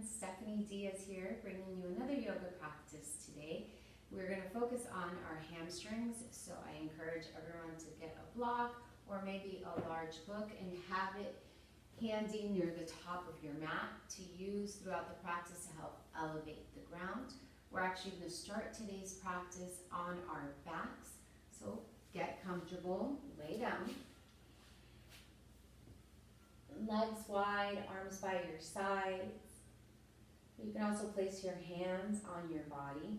Stephanie Diaz here, bringing you another yoga practice today. We're going to focus on our hamstrings, so I encourage everyone to get a block or maybe a large book and have it handy near the top of your mat to use throughout the practice to help elevate the ground. We're actually going to start today's practice on our backs, so get comfortable, lay down. Legs wide, arms by your sides. You can also place your hands on your body.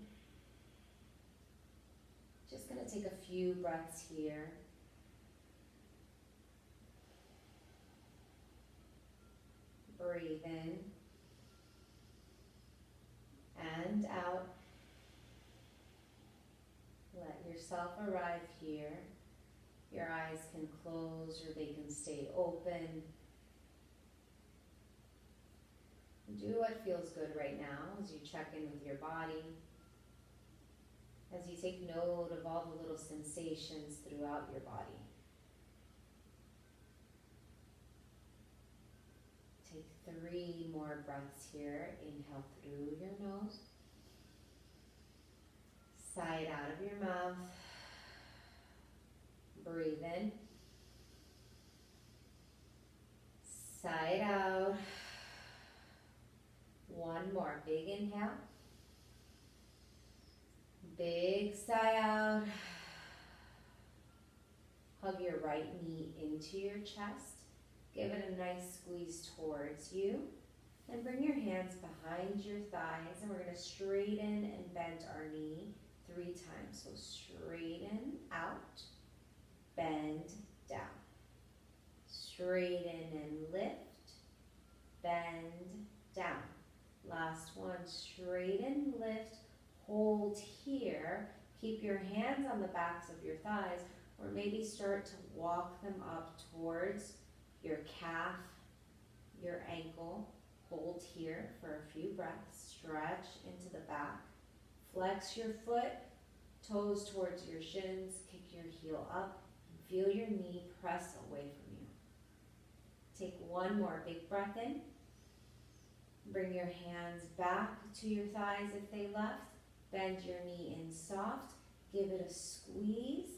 Just going to take a few breaths here. Breathe in and out. Let yourself arrive here. Your eyes can close or they can stay open. Do what feels good right now as you check in with your body, as you take note of all the little sensations throughout your body. Take 3 more breaths here. Inhale through your nose, sigh out of your mouth, breathe in, sigh out. One more, big inhale, big sigh out. Hug your right knee into your chest. Give it a nice squeeze towards you. And bring your hands behind your thighs, and we're going to straighten and bend our knee 3 times. So straighten out, bend down. Straighten and lift, bend down. Last one, straighten, lift, hold here. Keep your hands on the backs of your thighs, or maybe start to walk them up towards your calf, your ankle. Hold here for a few breaths. Stretch into the back. Flex your foot, toes towards your shins. Kick your heel up. Feel your knee press away from you. Take one more big breath in. Bring your hands back to your thighs if they left. Bend your knee in soft. Give it a squeeze.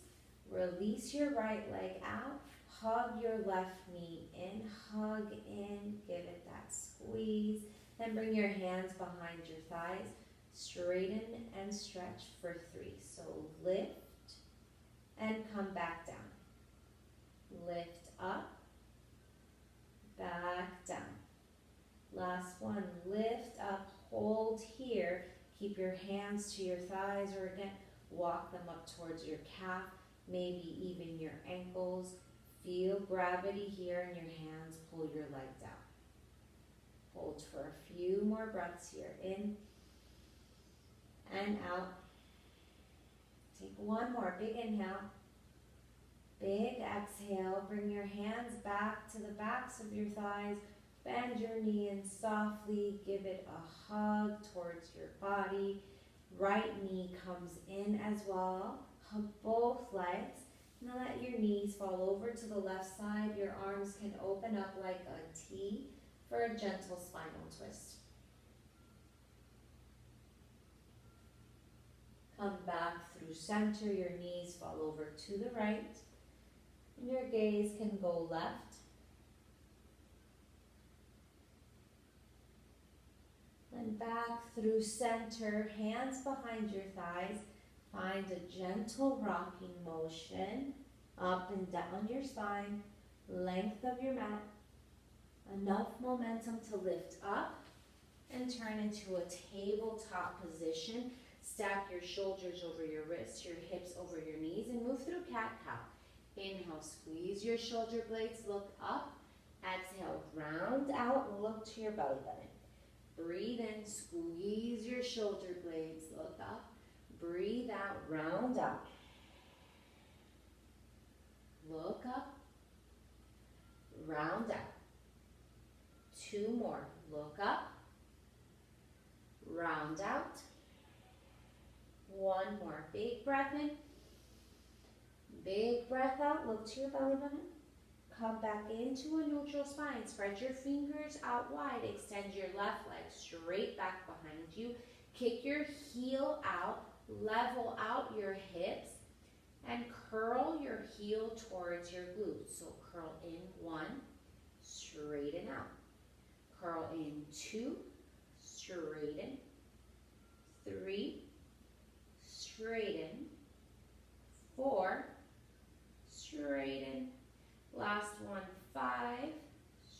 Release your right leg out. Hug your left knee in. Hug in. Give it that squeeze. Then bring your hands behind your thighs. Straighten and stretch for 3. So lift and come back down. Lift up. Back down. Last one, lift up, hold here. Keep your hands to your thighs, or again, walk them up towards your calf, maybe even your ankles. Feel gravity here in your hands. Pull your leg down. Hold for a few more breaths here. In and out. Take one more big inhale. Big exhale. Bring your hands back to the backs of your thighs. Bend your knee in softly. Give it a hug towards your body. Right knee comes in as well. Hug both legs. Now let your knees fall over to the left side. Your arms can open up like a T for a gentle spinal twist. Come back through center. Your knees fall over to the right. And your gaze can go left. And back through center, hands behind your thighs. Find a gentle rocking motion up and down your spine, length of your mat. Enough momentum to lift up and turn into a tabletop position. Stack your shoulders over your wrists, your hips over your knees, and move through cat-cow. Inhale, squeeze your shoulder blades, look up. Exhale, round out and look to your belly button. Breathe in, squeeze your shoulder blades, look up. Breathe out, round out. Look up, round out. 2 more, look up, round out. 1 more, big breath in. Big breath out, look to your belly button. come back into a neutral spine. Spread your fingers out wide. Extend your left leg straight back behind you. Kick your heel out. Level out your hips. And curl your heel towards your glutes. So curl in 1, straighten out. Curl in 2, straighten. 3, straighten. 4, straighten. Last one, 5,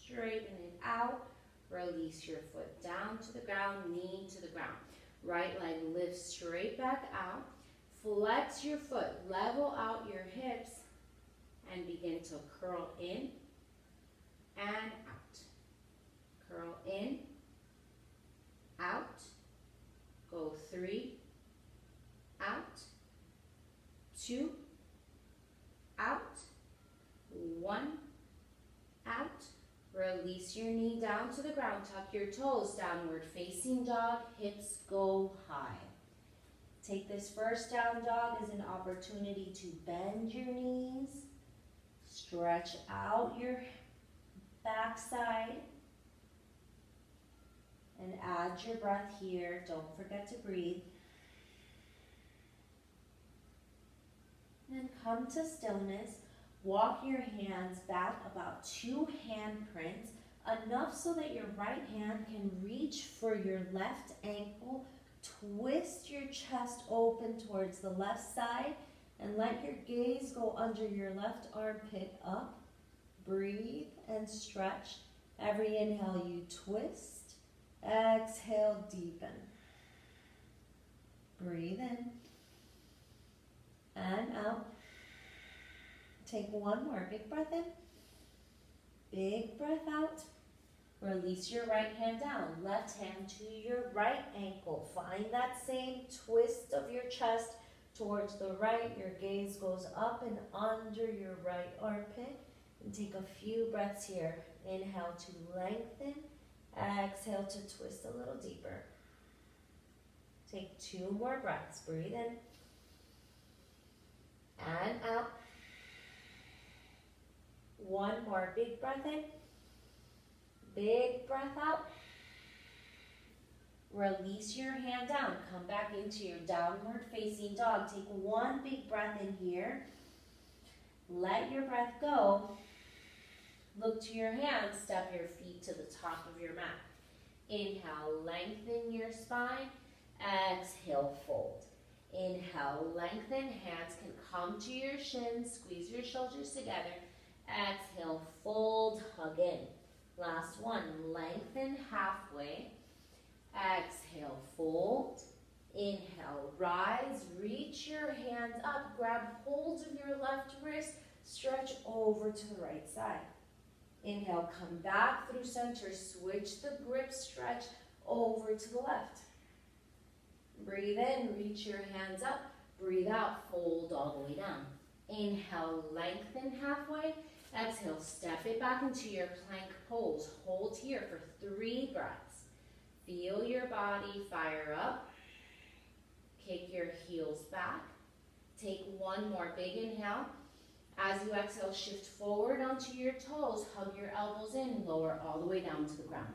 straighten it out. Release your foot down to the ground, knee to the ground. Right leg lifts straight back out. Flex your foot, level out your hips, and begin to curl in and out. Curl in, out. Go 3, out. 2, out. 1, out. Release your knee down to the ground. Tuck your toes, downward facing dog. Hips go high. Take this first down dog as an opportunity to bend your knees. Stretch out your backside. And add your breath here. Don't forget to breathe. And come to stillness. Walk your hands back about 2 handprints, enough so that your right hand can reach for your left ankle. Twist your chest open towards the left side and let your gaze go under your left armpit up. Breathe and stretch. Every inhale you twist. Exhale, deepen. Breathe in and out. Take one more big breath in. Big breath out. Release your right hand down. Left hand to your right ankle. Find that same twist of your chest towards the right. Your gaze goes up and under your right armpit. And take a few breaths here. Inhale to lengthen. Exhale to twist a little deeper. Take 2 more breaths. Breathe in. And out. 1 more big breath in. Big breath out. Release your hand down. Come back into your downward facing dog. Take 1 big breath in here. Let your breath go. Look to your hands. Step your feet to the top of your mat. Inhale, lengthen your spine. Exhale, fold. Inhale, lengthen. Hands can come to your shins. Squeeze your shoulders together. Exhale, fold, hug in. Last one, lengthen halfway. Exhale, fold. Inhale, rise, reach your hands up. Grab hold of your left wrist. Stretch over to the right side. Inhale, come back through center. Switch the grip, stretch over to the left. Breathe in, reach your hands up. Breathe out, fold all the way down. Inhale, lengthen halfway. Exhale, step it back into your plank pose. Hold here for 3 breaths. Feel your body fire up. Kick your heels back. Take 1 more big inhale. As you exhale, shift forward onto your toes. Hug your elbows in. Lower all the way down to the ground.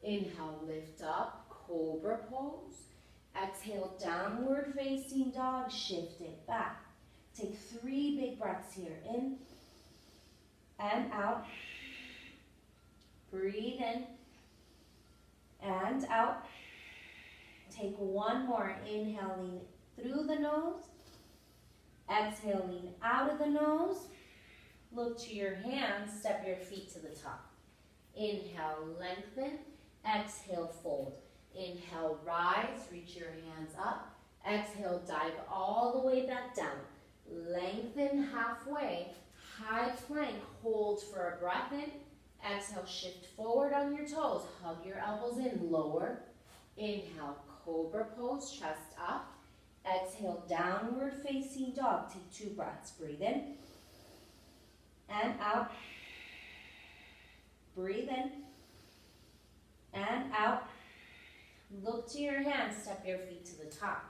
Inhale, lift up. Cobra pose. Exhale, downward facing dog. Shift it back. Take 3 big breaths here. In and out. Breathe in and out. Take 1 more. Inhaling through the nose. Exhaling out of the nose. Look to your hands. Step your feet to the top. Inhale, lengthen. Exhale, fold. Inhale, rise. Reach your hands up. Exhale, dive all the way back down. Lengthen halfway. High plank. Hold for a breath in. Exhale, shift forward on your toes. Hug your elbows in. Lower. Inhale, cobra pose. Chest up. Exhale, downward facing dog. Take 2 breaths. Breathe in and out. Breathe in and out. Look to your hands. Step your feet to the top.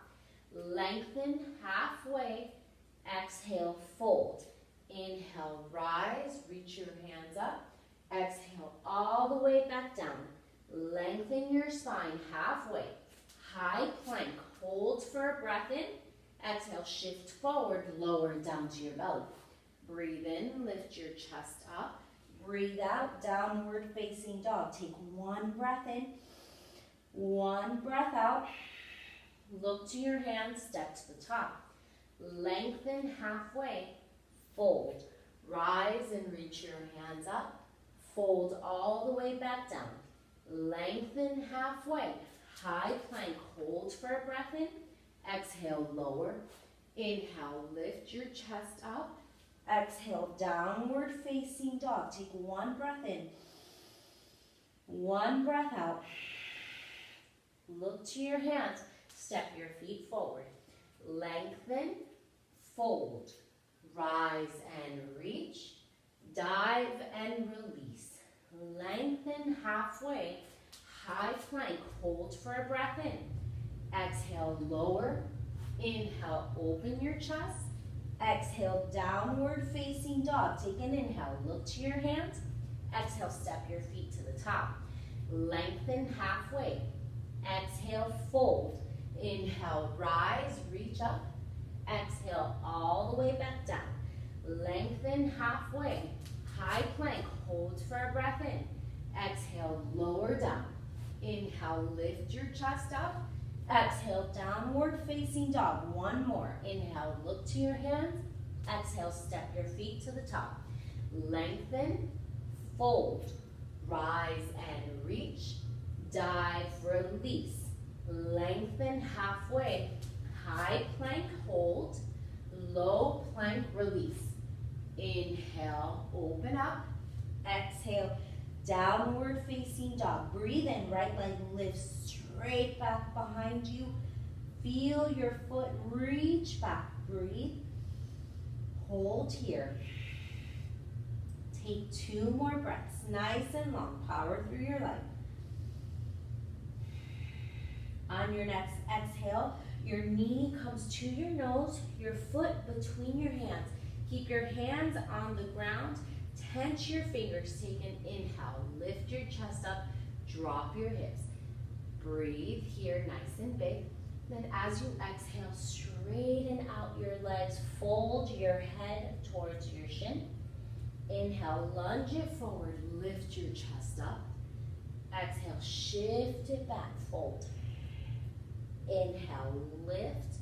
Lengthen halfway. Exhale, fold. Inhale, rise, reach your hands up. Exhale, all the way back down. Lengthen your spine halfway. High plank, hold for a breath in. Exhale, shift forward, lower down to your belly. Breathe in, lift your chest up. Breathe out, downward facing dog. Take one breath in, one breath out. Look to your hands, step to the top. Lengthen halfway, fold. Rise and reach your hands up. Fold all the way back down. Lengthen halfway. High plank, hold for a breath in. Exhale, lower. Inhale, lift your chest up. Exhale, downward facing dog. Take one breath in. One breath out. Look to your hands. Step your feet forward. Lengthen, fold. Rise and reach. Dive and release. Lengthen halfway. High plank, hold for a breath in. Exhale, lower. Inhale, open your chest. Exhale, downward facing dog. Take an inhale, look to your hands. Exhale, step your feet to the top. Lengthen halfway. Exhale, fold. Inhale, rise, reach up. Exhale, all the way back down. Lengthen halfway. High plank, hold for a breath in. Exhale, lower down. Inhale, lift your chest up. Exhale, downward facing dog. One more. Inhale, look to your hands. Exhale, step your feet to the top. Lengthen, fold, rise and reach, dive, release. Lengthen halfway. High plank, hold. Low plank, release. Inhale, open up. Exhale, downward facing dog. Breathe in, right leg lifts straight back behind you. Feel your foot reach back. Breathe. Hold here. Take 2 more breaths, nice and long. Power through your leg. On your next exhale, your knee comes to your nose, your foot between your hands. Keep your hands on the ground. Tense your fingers. Take an inhale. Lift your chest up. Drop your hips. Breathe here, nice and big. Then as you exhale, straighten out your legs. Fold your head towards your shin. Inhale, lunge it forward. Lift your chest up. Exhale, shift it back. Fold. Inhale, lift.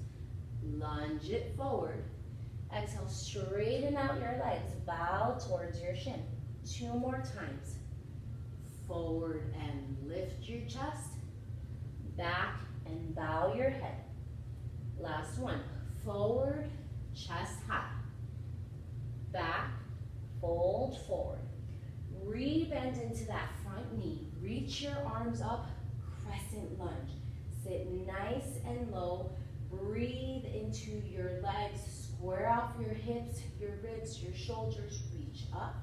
Lunge it forward. Exhale, straighten out your legs. Bow towards your shin. 2 more times. Forward and lift your chest. Back and bow your head. Last one. Forward, chest high. Back, fold forward. Re-bend into that front knee. Reach your arms up, crescent lunge. Sit nice and low. Breathe into your legs. Square off your hips, your ribs, your shoulders. Reach up.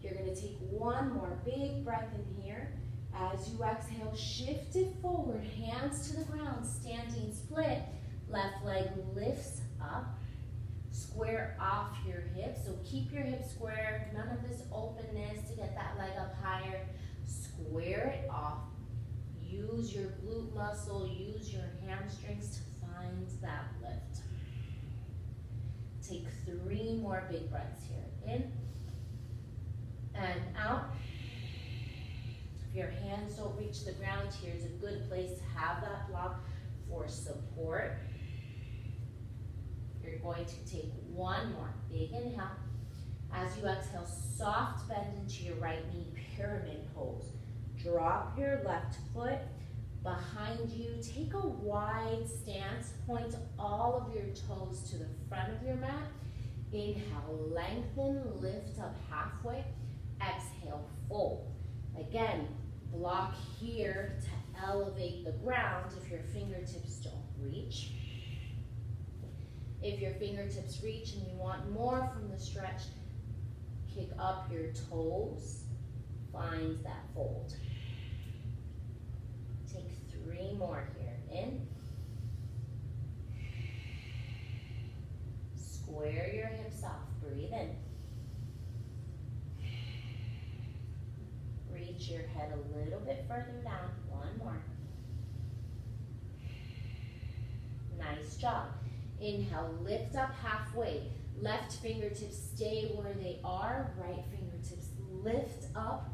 You're going to take 1 more big breath in here. As you exhale, shift it forward. Hands to the ground, standing split. Left leg lifts up. Square off your hips. So keep your hips square. None of this openness to get that leg up higher. Square it off. Use your glute muscle. Use your hamstrings to find that lift. Take 3 more big breaths here. In and out. If your hands don't reach the ground, here's a good place to have that block for support. You're going to take 1 more big inhale. As you exhale, soft bend into your right knee, pyramid pose. Drop your left foot behind you. Take a wide stance. Point all of your toes to the front of your mat. Inhale, lengthen, lift up halfway. Exhale, fold. Again, block here to elevate the ground if your fingertips don't reach. If your fingertips reach and you want more from the stretch, kick up your toes. Find that fold. Take 3 more here. In. Square your hips off. Breathe in. head a little bit further down. One more. Nice job. Inhale, lift up halfway. Left fingertips stay where they are. Right fingertips lift up.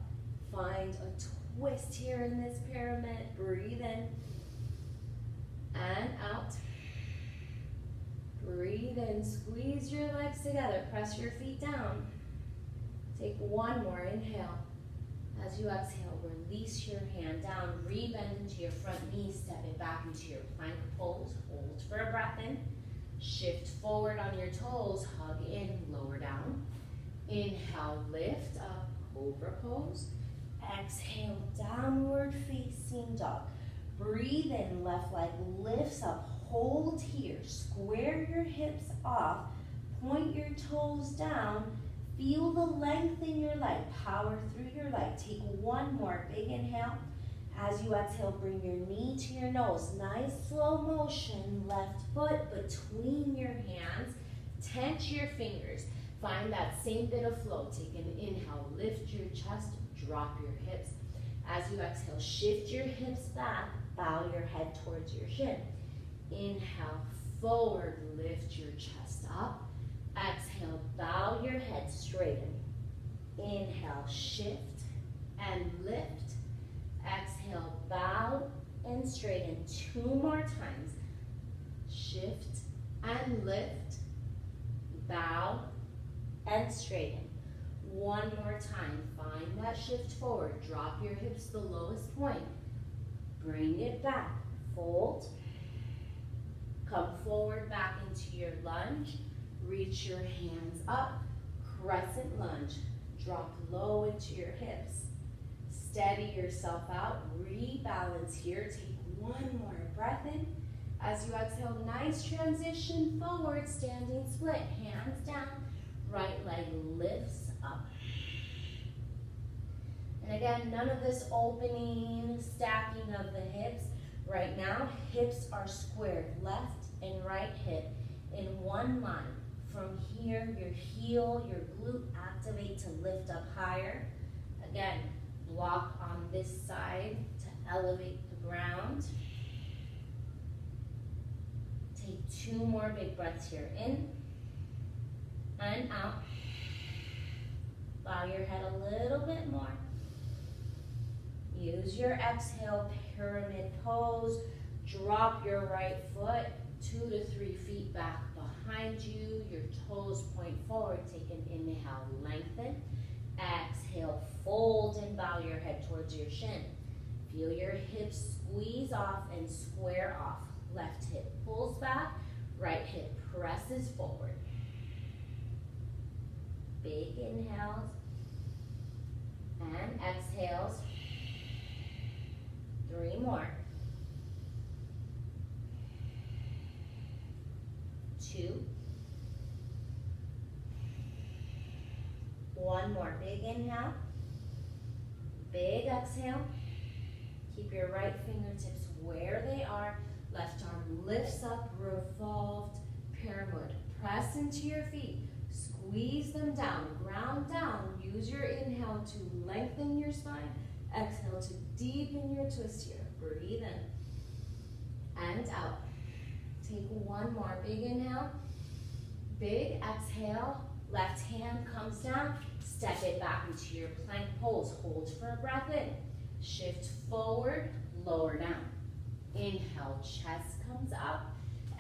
Find a twist here in this pyramid. Breathe in and out. Breathe in. Squeeze your legs together. Press your feet down. Take one more. Inhale. As you exhale, release your hand down. Rebend into your front knee. Step it back into your plank pose. Hold for a breath in. Shift forward on your toes. Hug in. Lower down. Inhale. Lift up. Cobra pose. Exhale. Downward facing dog. Breathe in. Left leg lifts up. Hold here. Square your hips off. Point your toes down. Feel the length in your leg. Power through your leg. Take one more big inhale. As you exhale, bring your knee to your nose. Nice slow motion. Left foot between your hands. Tense your fingers. Find that same bit of flow. Take an inhale. Lift your chest. Drop your hips. As you exhale, shift your hips back. Bow your head towards your shin. Inhale, forward. Lift your chest up. Exhale, bow your head, straighten. Inhale, shift and lift. Exhale, bow and straighten. Two more times. Shift and lift. Bow and straighten. One more time. Find that shift forward. Drop your hips to the lowest point. Bring it back. Fold. Come forward back into your lunge. Reach your hands up, crescent lunge. Drop low into your hips. Steady yourself out, rebalance here. Take one more breath in. As you exhale, nice transition forward, standing split. Hands down, right leg lifts up. And again, none of this opening, stacking of the hips. Right now, hips are squared, left and right hip in one line. From here, your heel, your glute activate to lift up higher. Again, block on this side to elevate the ground. Take two more big breaths here. In and out. Bow your head a little bit more. Use your exhale, pyramid pose. Drop your right foot 2 to 3 feet back behind you. Your toes point forward. Take an inhale, lengthen. Exhale, fold and bow your head towards your shin. Feel your hips squeeze off and square off. Left hip pulls back, right hip presses forward. Big inhales and exhales. 3 more. 2. 1 more. Big inhale. Big exhale. Keep your right fingertips where they are. Left arm lifts up, revolved pyramid. Press into your feet. Squeeze them down. Ground down. Use your inhale to lengthen your spine. Exhale to deepen your twist here. Breathe in and out. Take 1 more. Big inhale. Big exhale. Left hand comes down. Step it back into your plank pose. Hold for a breath in. Shift forward. Lower down. Inhale. Chest comes up.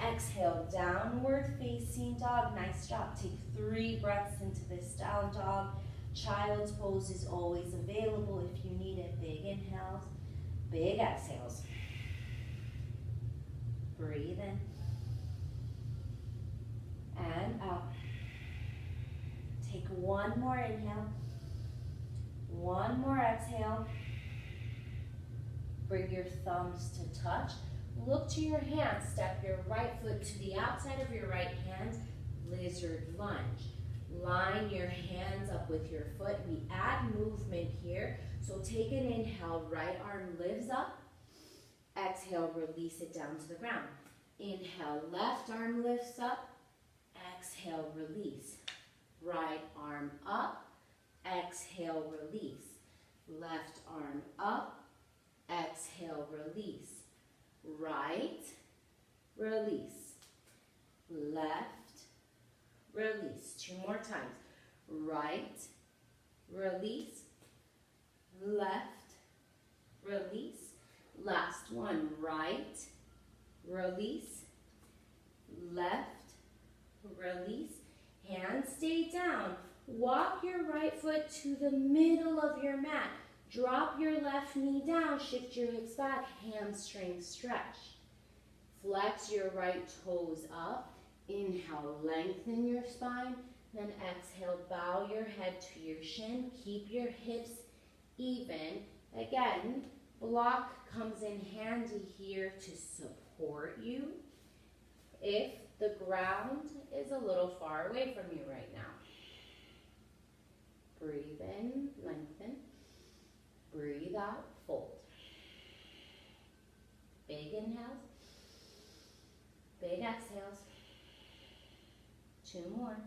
Exhale. Downward facing dog. Nice job. Take 3 breaths into this down dog. Child's pose is always available if you need it. Big inhales. Big exhales. Breathe in and out. Take 1 more inhale, 1 more exhale. Bring your thumbs to touch. Look to your hands. Step your right foot to the outside of your right hand. Lizard lunge. Line your hands up with your foot. We add movement here. So take an inhale. Right arm lifts up. Exhale, release it down to the ground. Inhale, left arm lifts up. Exhale, release. Right arm up. Exhale, release. Left arm up. Exhale, release. Right, release. Left, release. 2 more times. Right, release. Left, release. Last one. Right, release. Left, release. Hands stay down. Walk your right foot to the middle of your mat. Drop your left knee down. Shift your hips back. Hamstring stretch. Flex your right toes up. Inhale, lengthen your spine. Then exhale, bow your head to your shin. Keep your hips even. Again, block comes in handy here to support you if the ground is a little far away from you right now. Breathe in, lengthen. Breathe out, fold. Big inhales. Big exhales. 2 more.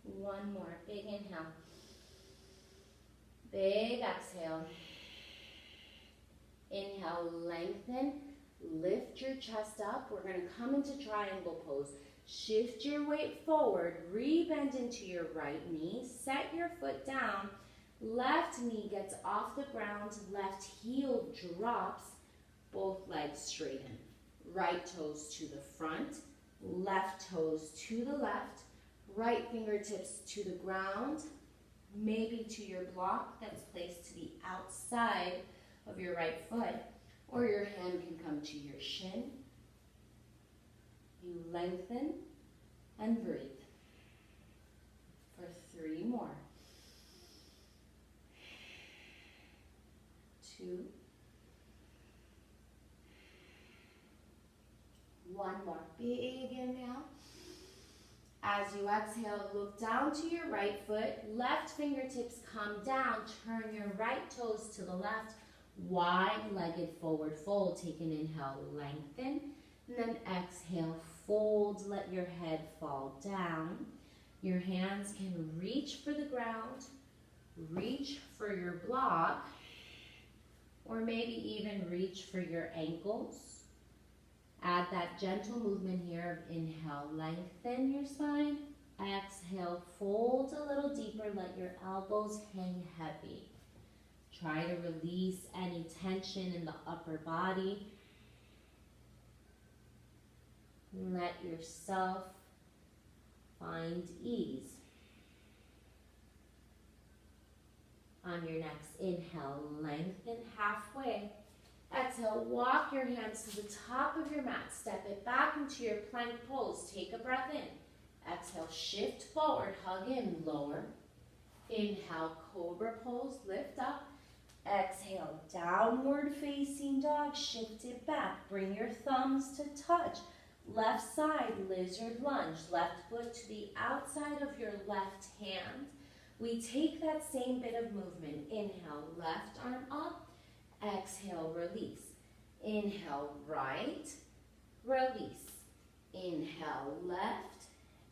1 more. Big inhale. Big exhale. Inhale, lengthen. Lift your chest up. We're going to come into triangle pose. Shift your weight forward. Rebend into your right knee. Set your foot down. Left knee gets off the ground. Left heel drops. Both legs straighten. Right toes to the front. Left toes to the left. Right fingertips to the ground. Maybe to your block that's placed to the outside of your right foot. Or your hand can come to your shin. You lengthen and breathe for 3 more. 2. 1 more. Big inhale. As you exhale, look down to your right foot. Left fingertips come down. Turn your right toes to the left. Wide-legged forward fold. Take an inhale, lengthen. And then exhale, fold. Let your head fall down. Your hands can reach for the ground. Reach for your block. Or maybe even reach for your ankles. Add that gentle movement here of inhale, lengthen your spine. Exhale, fold a little deeper. Let your elbows hang heavy. Try to release any tension in the upper body. Let yourself find ease. On your next inhale, lengthen halfway. Exhale, walk your hands to the top of your mat. Step it back into your plank pose. Take a breath in. Exhale, shift forward, hug in, lower. Inhale, cobra pose, lift up. Exhale, downward facing dog, shift it back. Bring your thumbs to touch. Left side, lizard lunge. Left foot to the outside of your left hand. We take that same bit of movement. Inhale, left arm up. Exhale, release. Inhale, right, release. Inhale, left.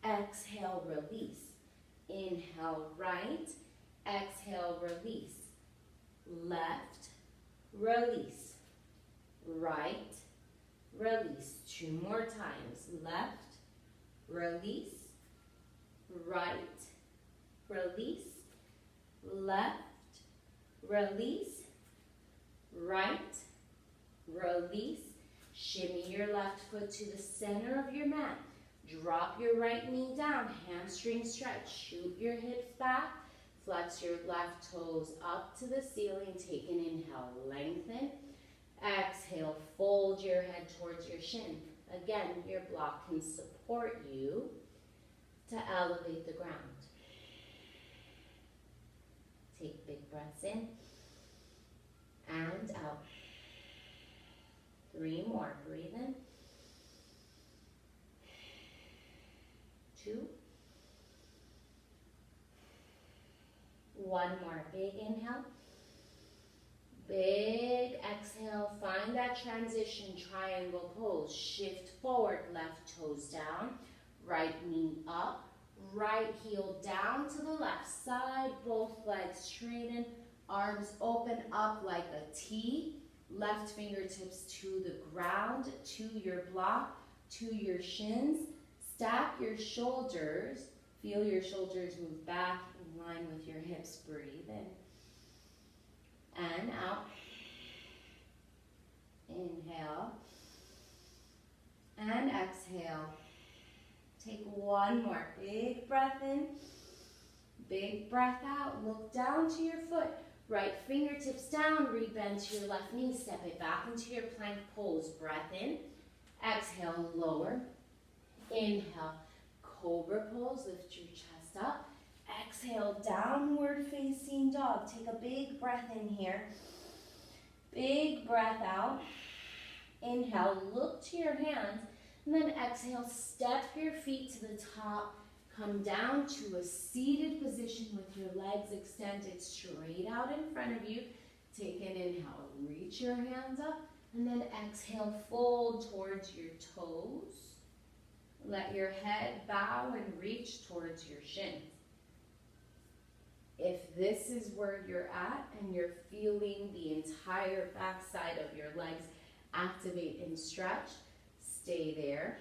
Exhale, release. Inhale, right. Exhale, release. Left, release. Right, release. 2 more times. Left, release. Right, release. Left, release. Right, release. Shimmy your left foot to the center of your mat. Drop your right knee down. Hamstring stretch. Shoot your hips back. Flex your left toes up to the ceiling. Take an inhale, lengthen. Exhale, fold your head towards your shin. Again, your block can support you to elevate the ground. Take big breaths in and out. 3 more. Breathe in. 2. 1 more. Big inhale. Big exhale. Find that transition triangle pose. Shift forward. Left toes down. Right knee up. right heel down to the left side, both legs straighten, arms open up like a T, left fingertips to the ground, to your block, to your shins. Stack your shoulders, feel your shoulders move back in line with your hips. Breathe in and out. Inhale and exhale. Take one more. Big breath in, big breath out. Look down to your foot. Right fingertips down, rebend to your left knee. Step it back into your plank pose. Breath in. Exhale, lower. Inhale, cobra pose. Lift your chest up. Exhale, downward facing dog. Take a big breath in here. Big breath out. Inhale, look to your hands. And then exhale, step your feet to the top. Come down to a seated position with your legs extended straight out in front of you. Take an inhale, reach your hands up. And then exhale, fold towards your toes. Let your head bow and reach towards your shins. If this is where you're at and you're feeling the entire backside of your legs activate and stretch, stay there.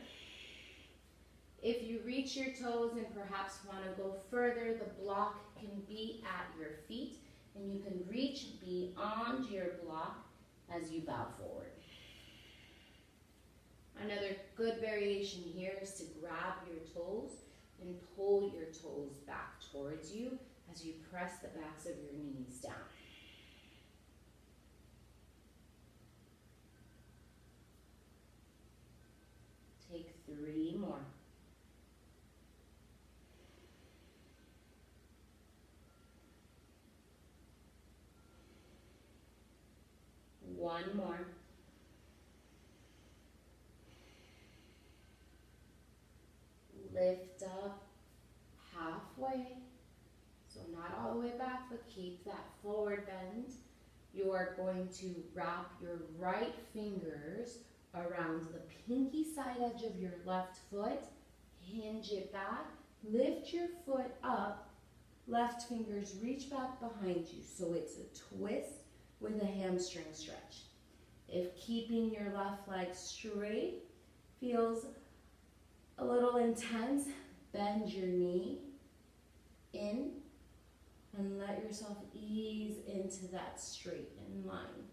If you reach your toes and perhaps want to go further, the block can be at your feet and you can reach beyond your block as you bow forward. Another good variation here is to grab your toes and pull your toes back towards you as you press the backs of your knees down. Take 3 more. One more. Lift up halfway. So not all the way back, but keep that forward bend. You are going to wrap your right fingers around the pinky side edge of your left foot. Hinge it back. Lift your foot up. Left fingers reach back behind you. So it's a twist with a hamstring stretch. If keeping your left leg straight feels a little intense, bend your knee in and let yourself ease into that straightened line.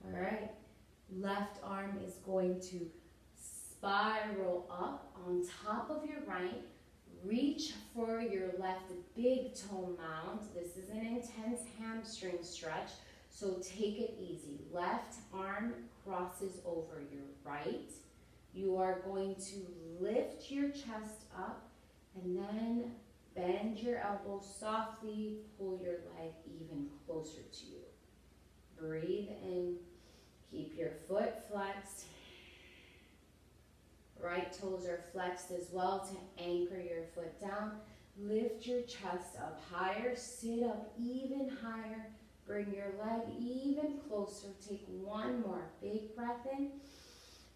All right, left arm is going to spiral up on top of your right. Reach for your left big toe mound. This is an intense hamstring stretch, so take it easy. Left arm crosses over your right. You are going to lift your chest up and then bend your elbow softly, pull your leg even closer to you. Breathe in, keep your foot flexed. Right toes are flexed as well to anchor your foot down. Lift your chest up higher, sit up even higher. Bring your leg even closer. Take one more big breath in.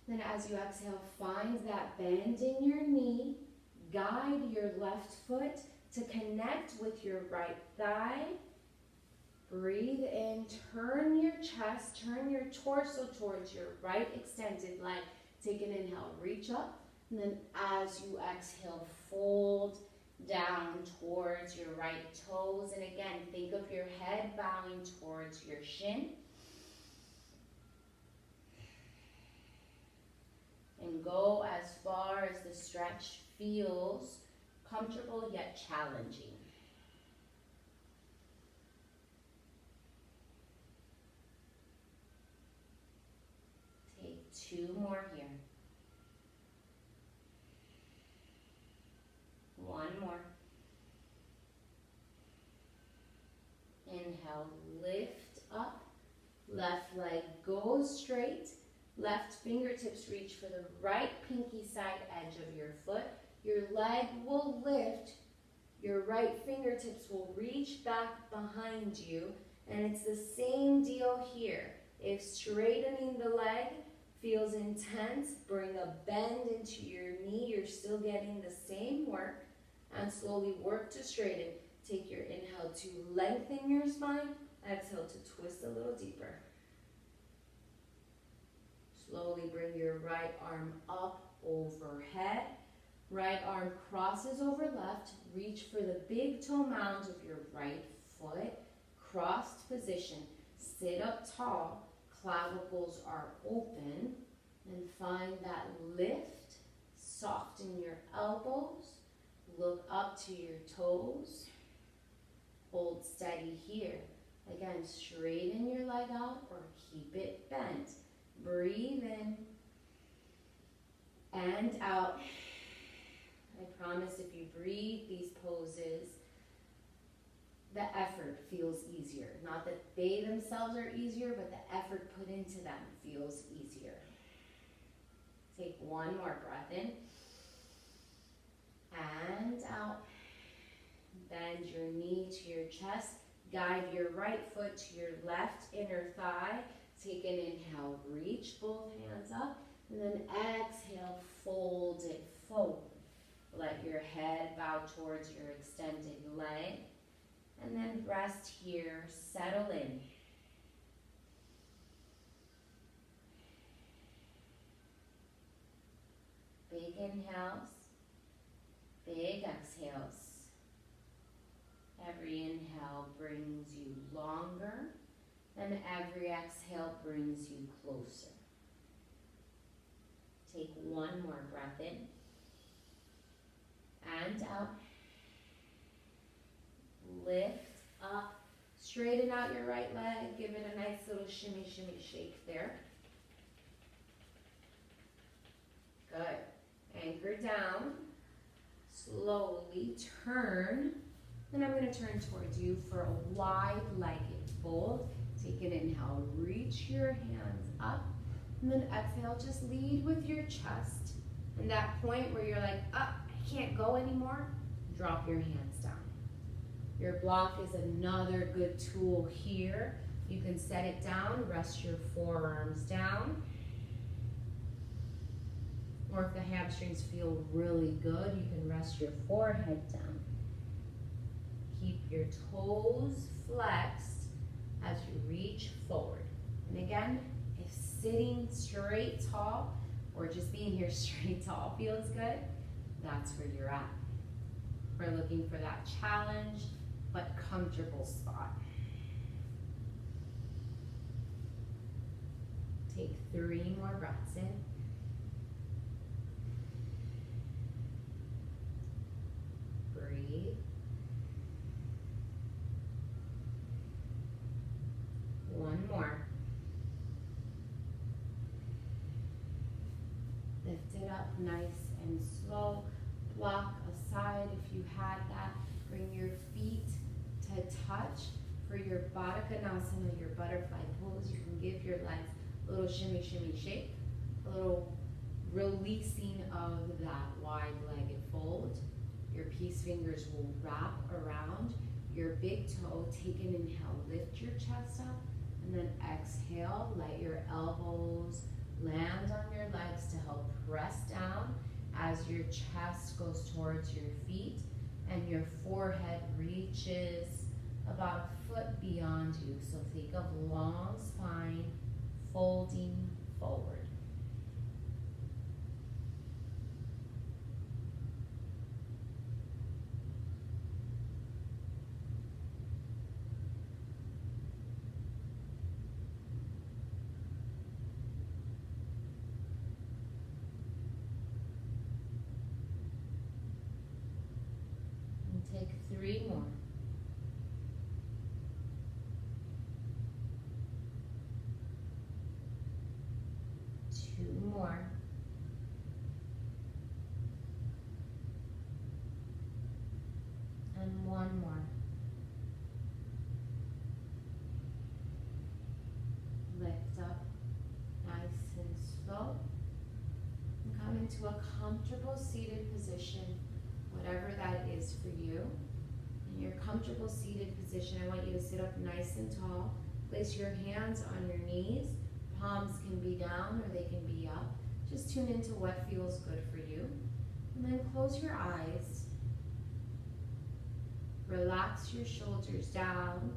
Then as you exhale, find that bend in your knee. Guide your left foot to connect with your right thigh. Breathe in, turn your chest, turn your torso towards your right extended leg. Take an inhale, reach up, and then as you exhale, fold down towards your right toes. And again, think of your head bowing towards your shin. And go as far as the stretch feels comfortable yet challenging. Take 2 more here. 1 more. Inhale, lift up. Left leg goes straight. Left fingertips reach for the right pinky side edge of your foot. Your leg will lift. Your right fingertips will reach back behind you. And it's the same deal here. If straightening the leg feels intense, bring a bend into your knee. You're still getting the same work, and slowly work to straighten. Take your inhale to lengthen your spine. Exhale to twist a little deeper. Slowly bring your right arm up overhead. Right arm crosses over left. Reach for the big toe mound of your right foot. Crossed position. Sit up tall. Clavicles are open. And find that lift. Soften your elbows. Look up to your toes. Hold steady here. Again, straighten your leg out or keep it bent. Breathe in and out. I promise if you breathe these poses, the effort feels easier. Not that they themselves are easier, but the effort put into them feels easier. Take one more breath in and out. Bend your knee to your chest. Guide your right foot to your left inner thigh. Take an inhale, reach both hands up, and then exhale, fold it forward. Let your head bow towards your extended leg, and then rest here, settle in. Big inhales, big exhales. Every inhale brings you longer, and every exhale brings you closer. Take one more breath in and out. Lift up, straighten out your right leg, give it a nice little shimmy, shimmy, shake there. Good. Anchor down, slowly turn. Then I'm going to turn towards you for a wide-legged fold. Take an inhale, reach your hands up, and then exhale, just lead with your chest. And that point where you're like, I can't go anymore, drop your hands down. Your block is another good tool here. You can set it down, rest your forearms down. Or if the hamstrings feel really good, you can rest your forehead down. Keep your toes flexed as you reach forward. And again, if sitting straight tall or just being here straight tall feels good, that's where you're at. We're looking for that challenge but comfortable spot. Take 3 more breaths in. Breathe. One more. Lift it up nice and slow. Block aside if you had that. Bring your feet to touch. For your Baddha Konasana, your butterfly pose, you can give your legs a little shimmy, shimmy, shake. A little releasing of that wide-legged fold. Your peace fingers will wrap around your big toe. Take an inhale, lift your chest up. And then exhale, let your elbows land on your legs to help press down as your chest goes towards your feet and your forehead reaches about a foot beyond you. So think of long spine folding forward. Take 3 more. Two more. And 1 more. Lift up nice and slow. And come into a comfortable seated position, whatever that is for you. In your comfortable seated position, I want you to sit up nice and tall. Place your hands on your knees, palms can be down or they can be up. Just tune into what feels good for you. And then close your eyes. Relax your shoulders down.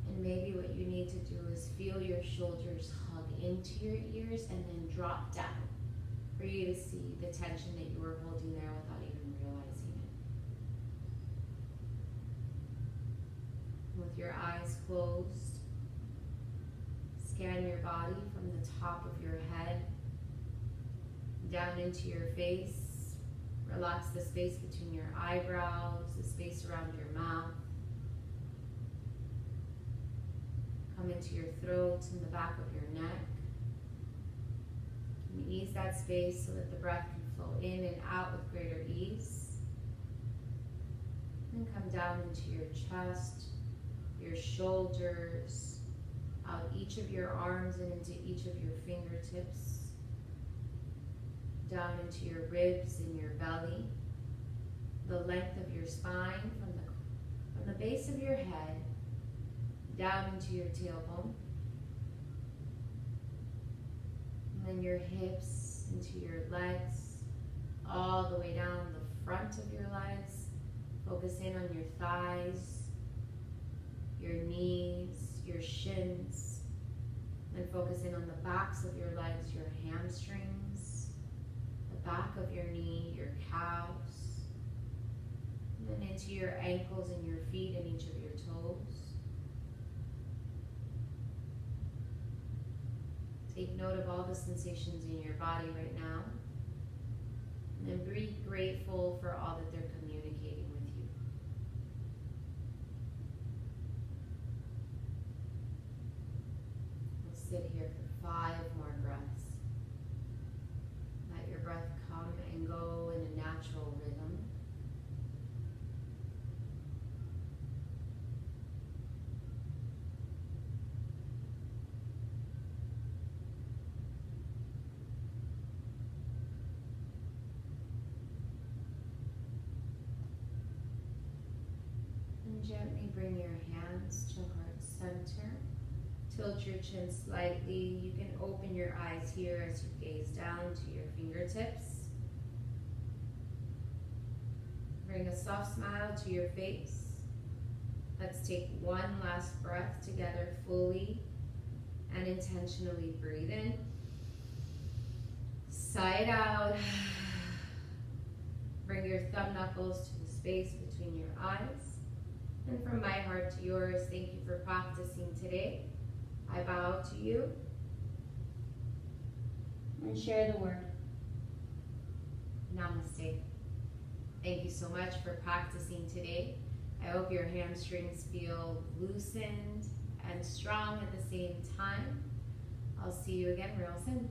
And maybe what you need to do is feel your shoulders hug into your ears and then drop down for you to see the tension that you were holding there without even realizing it. With your eyes closed, scan your body from the top of your head down into your face. Relax the space between your eyebrows, the space around your mouth. Come into your throat and the back of your neck. And ease that space so that the breath can flow in and out with greater ease. And come down into your chest, your shoulders, out each of your arms and into each of your fingertips. Down into your ribs and your belly. The length of your spine from the base of your head down into your tailbone, and then your hips into your legs, all the way down the front of your legs. Focus in on your thighs, your knees, your shins, then focus in on the backs of your legs, your hamstrings, the back of your knee, your calves, and then into your ankles and your feet and each of your toes. Take note of all the sensations in your body right now. And then be grateful for all that they're communicating with you. We'll sit here for 5 more breaths. Let your breath come and go in a natural rhythm. Gently bring your hands to heart center. Tilt your chin slightly. You can open your eyes here as you gaze down to your fingertips. Bring a soft smile to your face. Let's take one last breath together fully and intentionally breathe in. Sigh it out. Bring your thumb knuckles to the space between your eyes. And from my heart to yours, thank you for practicing today. I bow to you. And share the word. Namaste. Thank you so much for practicing today. I hope your hamstrings feel loosened and strong at the same time. I'll see you again real soon.